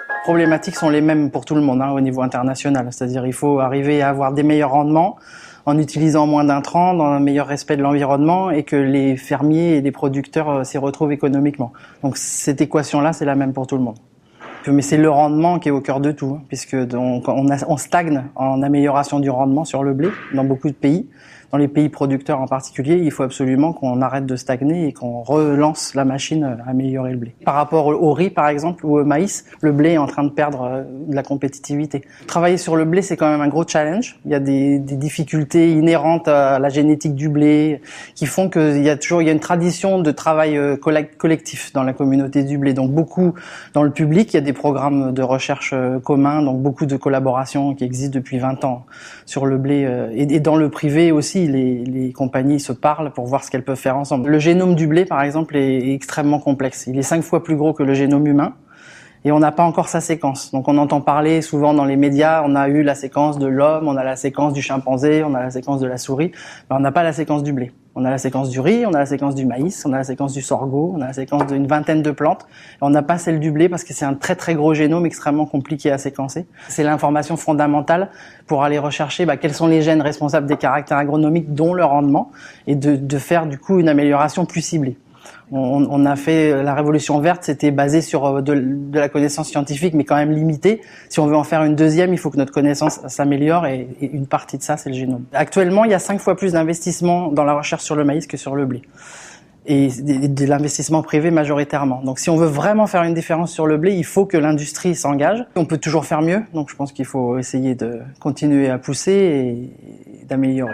Les problématiques sont les mêmes pour tout le monde au niveau international, c'est-à-dire il faut arriver à avoir des meilleurs rendements en utilisant moins d'intrants, dans un meilleur respect de l'environnement et que les fermiers et les producteurs s'y retrouvent économiquement. Donc cette équation-là, c'est la même pour tout le monde. Mais c'est le rendement qui est au cœur de tout, puisque on stagne en amélioration du rendement sur le blé dans beaucoup de pays. Dans les pays producteurs en particulier, il faut absolument qu'on arrête de stagner et qu'on relance la machine à améliorer le blé. Par rapport au riz, par exemple, ou au maïs, le blé est en train de perdre de la compétitivité. Travailler sur le blé, c'est quand même un gros challenge. Il y a des difficultés inhérentes à la génétique du blé qui font qu'il y a une tradition de travail collectif dans la communauté du blé. Donc beaucoup dans le public, il y a des programmes de recherche communs, donc beaucoup de collaborations qui existent depuis 20 ans sur le blé. Et dans le privé aussi, les compagnies se parlent pour voir ce qu'elles peuvent faire ensemble. Le génome du blé, par exemple, est extrêmement complexe. Il est 5 fois plus gros que le génome humain et on n'a pas encore sa séquence. Donc on entend parler souvent dans les médias, on a eu la séquence de l'homme, on a la séquence du chimpanzé, on a la séquence de la souris, mais on n'a pas la séquence du blé. On a la séquence du riz, on a la séquence du maïs, on a la séquence du sorgho, on a la séquence d'une vingtaine de plantes. Et on n'a pas celle du blé parce que c'est un très très gros génome extrêmement compliqué à séquencer. C'est l'information fondamentale pour aller rechercher quels sont les gènes responsables des caractères agronomiques, dont le rendement, et de faire du coup une amélioration plus ciblée. On a fait la révolution verte, c'était basé sur de la connaissance scientifique, mais quand même limitée. Si on veut en faire une deuxième, il faut que notre connaissance s'améliore et une partie de ça, c'est le génome. Actuellement, il y a 5 fois plus d'investissement dans la recherche sur le maïs que sur le blé. Et de l'investissement privé majoritairement. Donc si on veut vraiment faire une différence sur le blé, il faut que l'industrie s'engage. On peut toujours faire mieux, donc je pense qu'il faut essayer de continuer à pousser et d'améliorer.